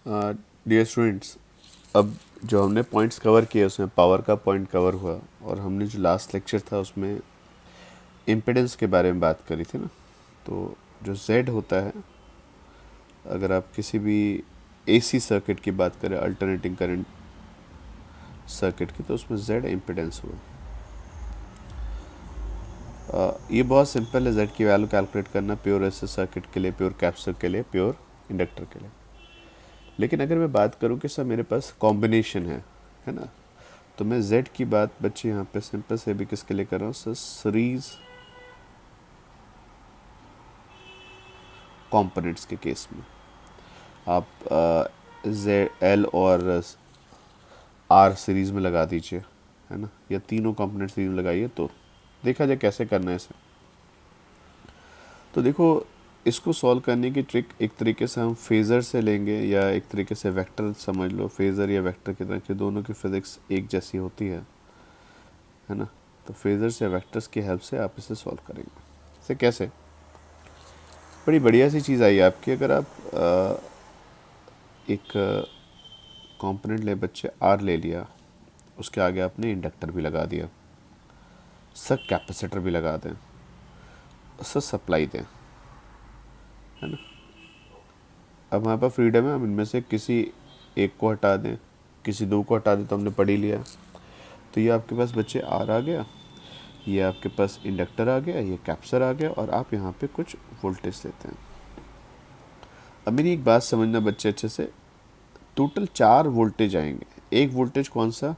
Dear students, अब जो हमने पॉइंट्स कवर किए उसमें पावर का पॉइंट कवर हुआ, और हमने जो लास्ट लेक्चर था उसमें इम्पिडेंस के बारे में बात करी थी ना। तो जो Z होता है, अगर आप किसी भी AC सर्किट की बात करें, अल्टरनेटिंग करंट सर्किट की, तो उसमें Z इम्पिडेंस हुआ। ये बहुत सिंपल है Z की वैल्यू कैलकुलेट करना, प्योर AC सर्किट के लिए, प्योर कैपेसिटर के लिए, प्योर इंडक्टर के लिए। लेकिन अगर मैं बात करूं कि सर मेरे पास कॉम्बिनेशन है ना, तो मैं Z की बात बच्चे यहाँ पे सिंपल से भी किसके लिए कर रहा हूँ सर, सीरीज कंपोनेंट्स के केस में। आप L और R सीरीज़ में लगा दीजिए, है ना, या तीनों कंपोनेंट सीरीज में लगाइए, तो देखा जाए कैसे करना है इसे। तो देखो, इसको सॉल्व करने की ट्रिक एक तरीके से हम फेज़र से लेंगे, या एक तरीके से वेक्टर समझ लो, फेज़र या वेक्टर की तरह की दोनों की फिज़िक्स एक जैसी होती है ना। तो फेज़र्स या वेक्टर्स की हेल्प से आप इसे सॉल्व करेंगे। इसे कैसे, बड़ी बढ़िया सी चीज़ आई है आपकी। अगर आप एक कंपोनेंट ले बच्चे, आर ले लिया, उसके आगे आपने इंडक्टर भी लगा दिया, सब कैपेसिटर भी लगा दें, सब सप्लाई दें, है ना। अब हमारे पास फ्रीडम है, हम इनमें से किसी एक को हटा दें, किसी दो को हटा दें, तो हमने पढ़ ही लिया। तो ये आपके पास बच्चे आर आ गया, ये आपके पास इंडक्टर आ गया, ये कैपेसिटर आ गया, और आप यहाँ पे कुछ वोल्टेज देते हैं। अब मेरी एक बात समझना बच्चे अच्छे से, टोटल 4 वोल्टेज आएंगे। एक वोल्टेज कौन सा,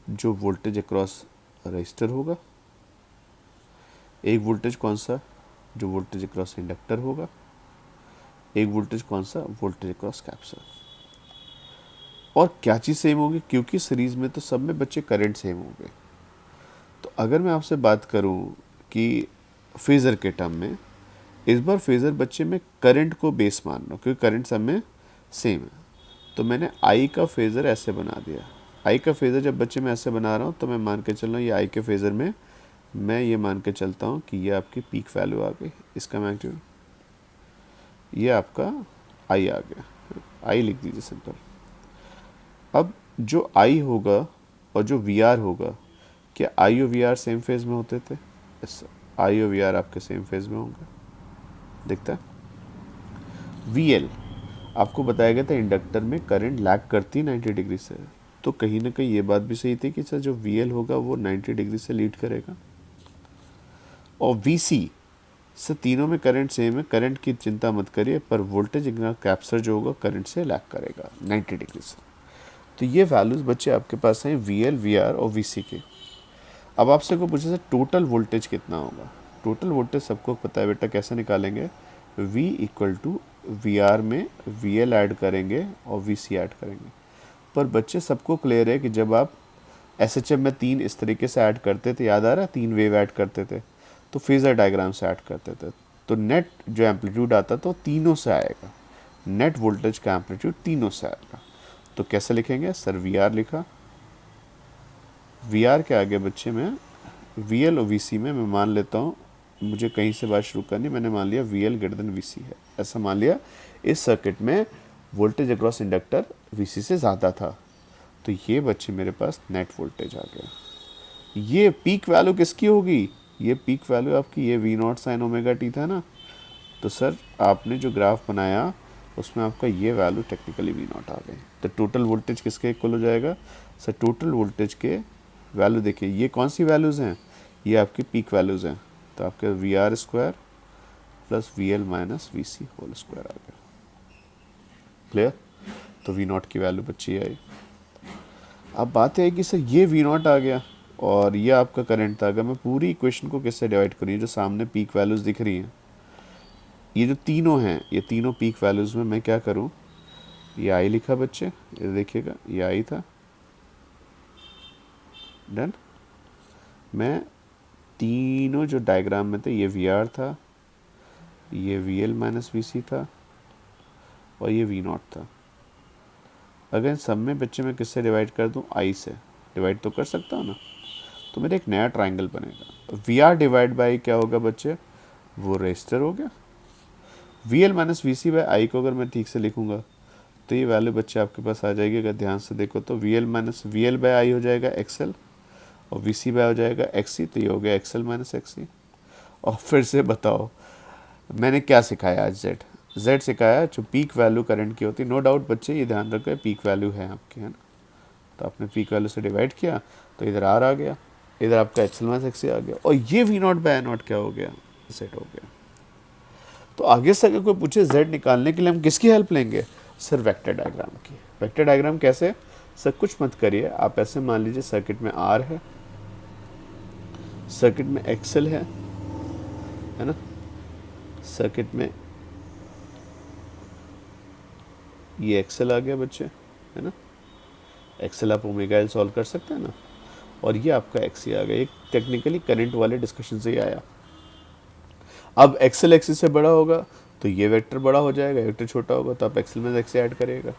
जो वोल्टेज अक्रॉस रजिस्टर होगा। एक वोल्टेज कौन सा, जो वोल्टेज अक्रॉस इंडक्टर होगा। एक वोल्टेज कौन सा, वोल्टेज अक्रॉस कैपेसिटर। और क्या चीज़ सेम होगी, क्योंकि सीरीज में तो सब में बच्चे करंट सेम होंगे। तो अगर मैं आपसे बात करूं कि फेज़र के टर्म में, इस बार फेज़र बच्चे में करंट को बेस मान लो, क्योंकि करंट सब में सेम है। तो मैंने आई का फेज़र ऐसे बना दिया। आई का फेज़र जब बच्चे मैं ऐसे बना रहा हूँ, तो मैं मान के चल रहा हूँ ये आई के फेज़र में मैं ये मान के चलता हूँ कि ये आपकी पीक वैल्यू आ गई, इसका मैग्नीट्यूड, ये आपका आई आ गया। आई लिख दीजिए सिंपल। अब जो आई होगा और जो वी आर होगा, क्या आई और वी आर सेम फेज में होते थे? यस, आई और वी आर आपके सेम फेज में होंगे, दिखता है। वी एल आपको बताया गया था इंडक्टर में करंट लैग करती है 90 डिग्री से, तो कहीं ना कहीं ये बात भी सही थी कि सर जो वी एल होगा वो 90 डिग्री से लीड करेगा। और वी सी सर तीनों में करंट सेम है, करंट की चिंता मत करिए, पर वोल्टेज कैप्चर जो होगा करंट से लैग करेगा 90 डिग्री से। तो ये वैल्यूज़ बच्चे आपके पास हैं वी एल, वी आर और वी सी के। अब आपसे को पूछे सर टोटल वोल्टेज कितना होगा। टोटल वोल्टेज सबको पता है बेटा, कैसे निकालेंगे, V equal to V R में वी एल ऐड करेंगे और वी सी ऐड करेंगे। पर बच्चे सबको क्लियर है कि जब आप एस एच एम में 3 इस तरीके से ऐड करते थे, याद आ रहा है, 3 वेव ऐड करते थे, तो फेज़र डायग्राम से ऐड करते थे, तो नेट जो एम्पलीट्यूड आता तो तीनों से आएगा। नेट वोल्टेज का एम्पलीट्यूड तीनों से आएगा। तो कैसे लिखेंगे सर, वी आर लिखा, वी आर के आगे बच्चे में वी एल और वी सी में मैं मान लेता हूँ, मुझे कहीं से बात शुरू करनी, मैंने मान लिया V L greater than V C है, ऐसा मान लिया। इस सर्किट में voltage across inductor V C से ज़्यादा था, तो ये बच्चे मेरे पास नेट वोल्टेज आ गया। ये पीक वैल्यू किसकी होगी, ये पीक वैल्यू आपकी, ये V not sine omega T था ना। तो सर आपने जो ग्राफ बनाया उसमें आपका ये वैल्यू टेक्निकली वी नॉट आ गई। तो टोटल वोल्टेज किसके इक्वल हो जाएगा सर, टोटल वोल्टेज के वैल्यू देखिए, ये कौन सी वैल्यूज़ हैं, ये आपकी पीक वैल्यूज़ हैं। तो आपके V R square plus V L minus V C whole square आ गया। क्लियर। तो वी नॉट की वैल्यू बच्ची आई। अब बात है कि सर ये वी नॉट आ गया और ये आपका करंट था। अगर मैं पूरी इक्वेशन को किससे डिवाइड करूँ, जो सामने पीक वैल्यूज़ दिख रही हैं, ये जो तीनों हैं, ये तीनों पीक वैल्यूज़ में मैं क्या करूँ, ये आई लिखा बच्चे, ये देखिएगा ये आई था, डन। मैं तीनों जो डायग्राम में थे, ये वी आर था, ये वी एल माइनस वी सी था, और ये वी नॉट था। अगर इन सब में बच्चे मैं किससे डिवाइड कर दूं, आई से डिवाइड तो कर सकता हूँ ना, तो मेरा एक नया ट्राइंगल बनेगा। वी आर डिवाइड बाई क्या होगा बच्चे, वो रेजिस्टर हो गया। V L minus V C by I को अगर मैं ठीक से लिखूंगा तो ये वैल्यू बच्चे आपके पास आ जाएगी। अगर ध्यान से देखो तो V L minus V L by I हो जाएगा एक्सएल, और वी सी बाई हो जाएगा एक्सी, तो ये हो गया एक्सएल माइनस एक्सी। और फिर से बताओ मैंने क्या सिखाया आज? जेड जेड सिखाया जो पीक वैल्यू करंट की होती है। नो डाउट बच्चे ये ध्यान रखें पीक वैल्यू है आपकी, है ना। तो आपने पीक वैल्यू से डिवाइड किया तो इधर आर आ गया, इधर आपका एक्सएल माइनस एक्सी आ गया, और ये वी नॉट बाय नॉट क्या हो गया? जेड हो गया। तो आगे से अगर कोई पूछे जेड निकालने के लिए हम किसकी हेल्प लेंगे? सर वेक्टर डायग्राम की। वेक्टर डायग्राम कैसे? सर कुछ मत करिए, आप ऐसे मान लीजिए सर्किट में आर है, सर्किट में एक्सएल है ना, सर्किट में ये एक्सएल आ गया बच्चे, है ना। एक्सएल आप ओमेगा एल सॉल्व कर सकते हैं ना, और ये आपका एक्सी आ गया। एक टेक्निकली करंट वाले डिस्कशन से ही आया। अब एक्सएल एक्सी से बड़ा होगा तो ये वेक्टर बड़ा हो जाएगा, वेक्टर छोटा होगा तो आप एक्सएल में एक्सी ऐड करिएगा।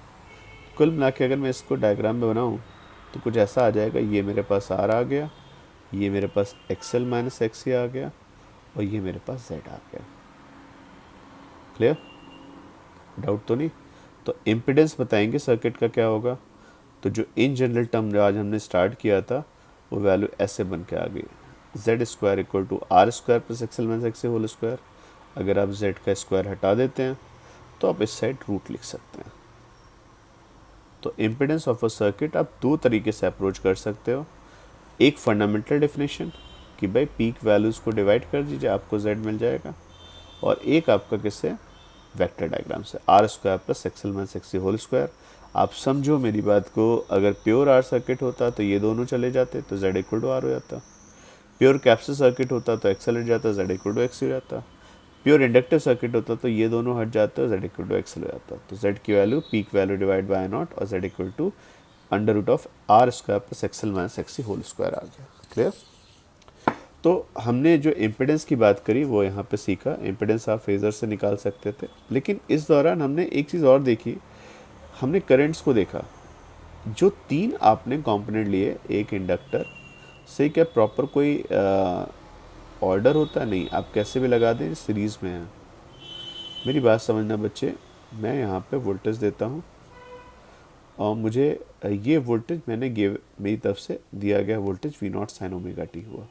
कुल मिला के अगर मैं इसको डायग्राम में बनाऊँ तो कुछ ऐसा आ जाएगा। ये मेरे पास आर आ गया, ये मेरे पास एक्सएल माइनस एक्सी आ गया, और ये मेरे पास जेड आ गया। क्लियर? डाउट तो नहीं? तो इम्पिडेंस बताएंगे सर्किट का क्या होगा। तो जो इन जनरल टर्म जो आज हमने स्टार्ट किया था वो वैल्यू ऐसे बन के आ गई, Z square equal to R square plus XL minus XC whole square. अगर आप जेड का स्क्वायर हटा देते हैं तो आप इस साइड रूट लिख सकते हैं। तो इम्पिडेंस ऑफ अ सर्किट आप दो तरीके से अप्रोच कर सकते हो। एक फंडामेंटल डेफिनेशन कि भाई पीक वैल्यूज़ को डिवाइड कर दीजिए आपको जेड मिल जाएगा, और एक आपका किससे? वेक्टर डायग्राम से, R square plus XL minus XC whole square. आप समझो मेरी बात को, अगर प्योर आर सर्किट होता तो ये दोनों चले जाते तो जेड इक्वल टू आर हो जाता। प्योर कैपेसिटर सर्किट होता तो एक्सएल हट जाता, जेड इक्वल टू एक्सी हो जाता। प्योर इंडक्टिव सर्किट होता तो ये दोनों हट जाते और जेड इक्वल टू एक्सएल हो जाता। तो जेड की value peak value divide by naught, और Z equal to under root of R square plus XL minus XC whole square आ गया। क्लियर? तो हमने जो इम्पिडेंस की बात करी वो यहाँ पे सीखा। इम्पिडेंस आप फेजर से निकाल सकते थे, लेकिन इस दौरान हमने एक चीज़ और देखी, हमने करंट्स को देखा। जो तीन आपने कंपोनेंट लिए, एक इंडक्टर से, क्या प्रॉपर कोई ऑर्डर होता नहीं, आप कैसे भी लगा दें, सीरीज़ में है। मेरी बात समझना बच्चे, मैं यहाँ पे वोल्टेज देता हूँ और मुझे ये वोल्टेज मेरी तरफ से दिया गया voltage V not sine omega T हुआ।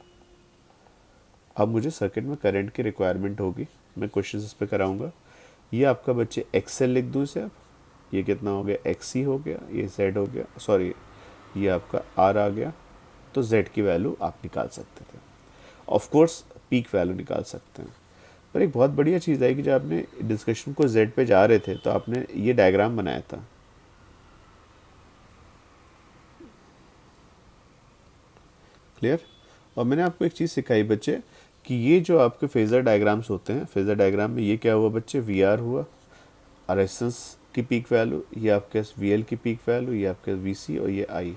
अब मुझे सर्किट में करंट की रिक्वायरमेंट होगी, मैं क्वेश्चन इस पर कराऊंगा। ये आपका बच्चे एक्सएल लिख दूँ इसे, अब ये कितना हो गया? एक्सी हो गया, ये जेड हो गया, सॉरी ये आपका आर आ गया। तो जेड की वैल्यू आप निकाल सकते थे, ऑफ कोर्स पीक वैल्यू निकाल सकते हैं। पर एक बहुत बढ़िया चीज़ है कि जब आपने डिस्कशन को जेड पे जा रहे थे तो आपने ये डायग्राम बनाया था। क्लियर? और मैंने आपको एक चीज़ सिखाई बच्चे कि ये जो आपके फेज़र डायग्राम्स होते हैं, फेज़र डायग्राम में ये क्या हुआ बच्चे? वी आर हुआ, रेजिस्टेंस की पीक वैल्यू, ये आपके वी एल की पीक वैल्यू, ये आपके वी सी, और ये आई।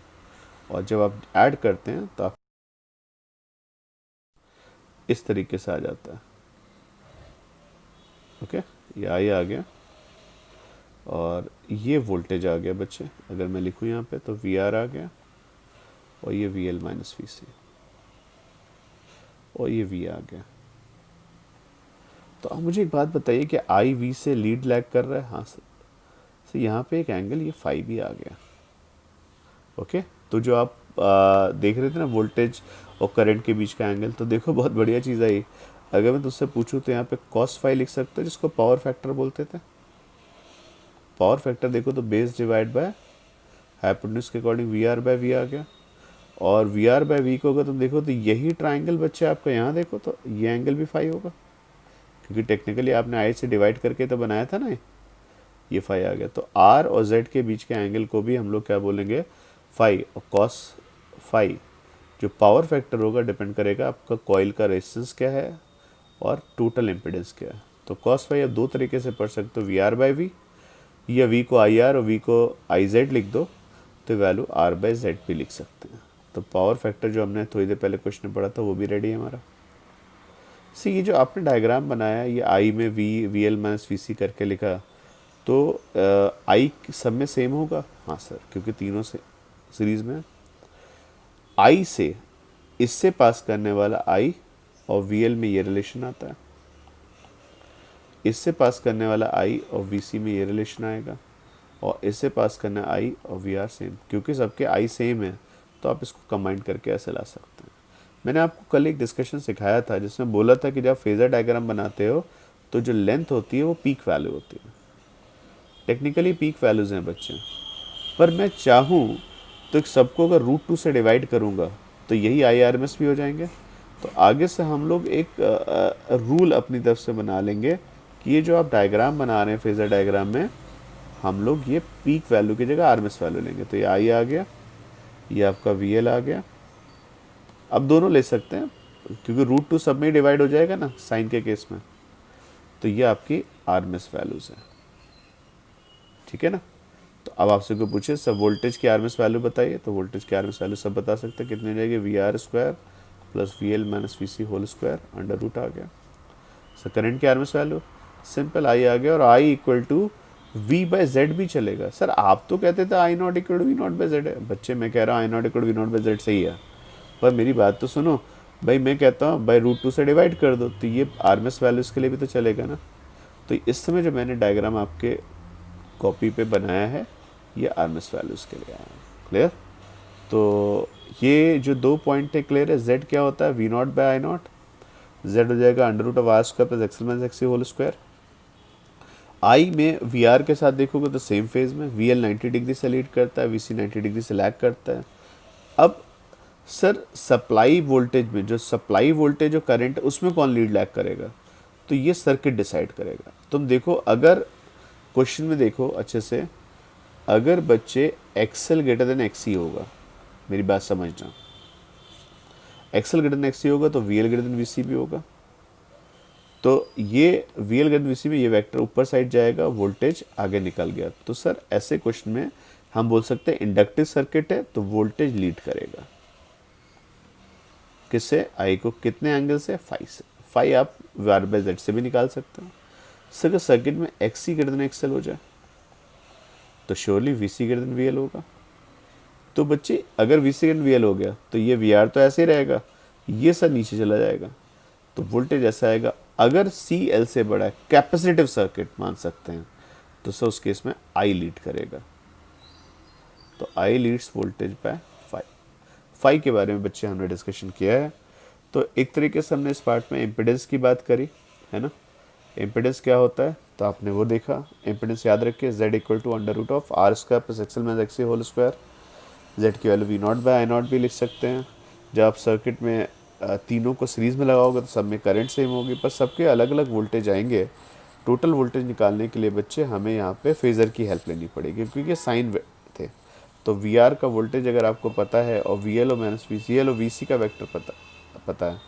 और जब आप ऐड करते हैं तो आप इस तरीके से आ जाता है। ओके, ये आई आ गया, और ये वोल्टेज आ गया बच्चे। अगर मैं लिखूँ यहाँ पे तो वी आर आ गया, और ये वी एल माइनस वी सी, और ये वी आ गया। तो आप मुझे एक बात बताइए कि आई वी से लीड लैग कर रहा है? हाँ सर। तो यहाँ पे एक एंगल ये फाई भी आ गया। ओके, तो जो आप देख रहे थे ना वोल्टेज और करंट के बीच का एंगल, तो देखो बहुत बढ़िया चीज़ आई। अगर मैं तुझसे पूछूं तो यहाँ पे कॉस फाई लिख सकते हो, जिसको पावर फैक्टर बोलते थे। पावर फैक्टर देखो तो बेस डिवाइड बाय हाइपोटेन्यूज के according V R by V आ गया। और वी आर बाय वी को अगर तुम देखो तो यही ट्राइंगल बच्चे आपका यहाँ देखो तो ये एंगल भी फाई होगा, क्योंकि टेक्निकली आपने आई से डिवाइड करके तो बनाया था ना, ये फाई आ गया। तो आर और जेड के बीच के एंगल को भी हम लोग क्या बोलेंगे? फाई। और कॉस फाई जो पावर फैक्टर होगा डिपेंड करेगा आपका कॉइल का रेजिस्टेंस क्या है और टोटल इम्पिडेंस क्या है। तो कॉस फाई आप दो तरीके से पढ़ सकते हो, वी आर बाई वी, या वी को आई आर और वी को आई जेड लिख दो तो वैल्यू आर बाई जेड भी लिख सकते हैं। तो पावर फैक्टर जो हमने थोड़ी देर पहले क्वेश्चन में पढ़ा था वो भी रेडी है हमारा। सी ये जो आपने डायग्राम बनाया, ये आई में वी एल माइनस वी सी करके लिखा, तो आई सब में सेम होगा? हाँ सर, क्योंकि तीनों से सीरीज में। आई से इससे पास करने वाला आई और वी एल में ये रिलेशन आता है, इससे पास करने वाला आई और वी सी में ये रिलेशन आएगा, और इसे पास करना है आई और वी आर सेम, क्योंकि सबके आई सेम है तो आप इसको कंबाइन करके ऐसे ला सकते हैं। मैंने आपको कल एक डिस्कशन सिखाया था जिसमें बोला था कि जब फेजर डायग्राम बनाते हो तो जो लेंथ होती है वो पीक वैल्यू होती है। टेक्निकली पीक वैल्यूज़ हैं बच्चे, पर मैं चाहूँ तो सबको अगर रूट 2 से डिवाइड करूँगा तो यही आई आर एम एस भी हो जाएंगे। तो आगे से हम लोग एक रूल अपनी तरफ से बना लेंगे कि ये जो आप डायग्राम बना रहे हैं फेजर डायग्राम में, हम लोग ये पीक वैल्यू की जगह आर एम एस वैल्यू लेंगे। तो ये आई आ गया, ये आपका वी एल आ गया। अब दोनों ले सकते हैं क्योंकि रूट 2 सब में डिवाइड हो जाएगा ना साइन के केस में। तो ये आपकी आर एम एस वैल्यूज़ है, ठीक है ना। तो अब आपसे कोई पूछे सब वोल्टेज की आर एम एस वैल्यू बताइए, तो वोल्टेज की आर एम एस वैल्यू सब बता सकते हैं। कितनी हो जाएगी, V R square plus V L minus V C whole square under root आ गया। सर करंट की R M S value simple I आ गया, और I equal to V by Z भी चलेगा। सर आप तो कहते थे I naught equal to V naught by Z है। बच्चे मैं कह रहा हूँ I naught equal to V naught by Z सही है, पर मेरी बात तो सुनो भाई। मैं कहता हूँ बाई रूट 2 से डिवाइड कर दो, तो ये आर एम एस वैल्यूज़ के लिए भी तो चलेगा ना। तो इस समय जो मैंने डायग्राम आपके कॉपी पे बनाया है ये आर एम एस वैल्यूज़ के लिए आया है। क्लियर। तो ये जो 2 पॉइंट है क्लियर है। जेड क्या होता है, V naught by I naught. Z हो जाएगा under root of R square plus X minus X whole square. I में वी आर के साथ देखोगे तो सेम फेज में वी एल 90 डिग्री से लीड करता है, वी सी 90 डिग्री से लैग करता है। अब सर सप्लाई वोल्टेज में जो सप्लाई वोल्टेज और करंट उसमें कौन लीड लैग करेगा, तो ये सर्किट डिसाइड करेगा। तुम देखो अगर क्वेश्चन में देखो अच्छे से, अगर बच्चे एक्सएल ग्रेटर देन एक्सी होगा, मेरी बात समझना, एक्सएल ग्रेटर देन एक्सी होगा तो V L greater than V C भी होगा। तो ये V L greater than V C में ये वेक्टर ऊपर साइड जाएगा, वोल्टेज आगे निकल गया। तो सर ऐसे क्वेश्चन में हम बोल सकते हैं इंडक्टिव सर्किट है तो वोल्टेज लीड करेगा किससे, आई को कितने एंगल से, फाई से। फाई आप आर बाय जेड से भी निकाल सकते हो। सर अगर सर्किट में X C greater than XL हो जाए तो surely V C greater than V L होगा। तो बच्चे अगर V C greater V L हो गया तो ये वी आर तो ऐसे ही रहेगा, ये सर नीचे चला जाएगा, तो वोल्टेज ऐसा आएगा। अगर सी एल से बड़ा है, कैपेसिटिव सर्किट मान सकते हैं, तो सर उस केस में आई लीड करेगा। तो I leads voltage by phi. Phi के बारे में बच्चे हमने डिस्कशन किया है। तो एक तरीके से हमने इस पार्ट में इम्पिडेंस की बात करी है ना। इम्पिडेंस क्या होता है तो आपने वो देखा। इम्पिडेंस याद रखिए Z equal to under root of R square plus XL minus X whole square. Z की value V naught by I naught भी लिख सकते हैं। जब आप सर्किट में तीनों को सीरीज़ में लगाओगे तो सब में करंट सेम होगी, पर सबके अलग अलग वोल्टेज आएंगे। टोटल वोल्टेज निकालने के लिए बच्चे हमें यहाँ पे फेज़र की हेल्प लेनी पड़ेगी क्योंकि साइन थे। तो वी आर का वोल्टेज अगर आपको पता है और V L O minus V C L और वी सी का वेक्टर पता है,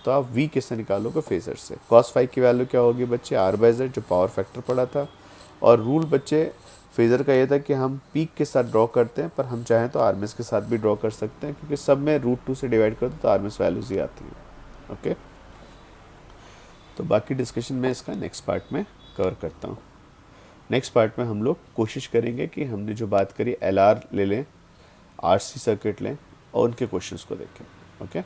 तो आप वी किससे निकालोगे, फेजर से। कॉस फाई की वैल्यू क्या होगी बच्चे, आर बाय जेड, जो पावर फैक्टर पड़ा था। और रूल बच्चे फेजर का ये था कि हम पीक के साथ ड्रॉ करते हैं, पर हम चाहें तो आरएमएस के साथ भी ड्रॉ कर सकते हैं क्योंकि सब में रूट 2 से डिवाइड कर दो तो आरएमएस वैल्यूज ही आती है। ओके, तो बाकी डिस्कशन में इसका नेक्स्ट पार्ट में कवर करता हूँ। नेक्स्ट पार्ट में हम लोग कोशिश करेंगे कि हमने जो बात करी एलआर ले लें, आरसी सर्किट लें और उनके क्वेश्चंस को देखें। ओके।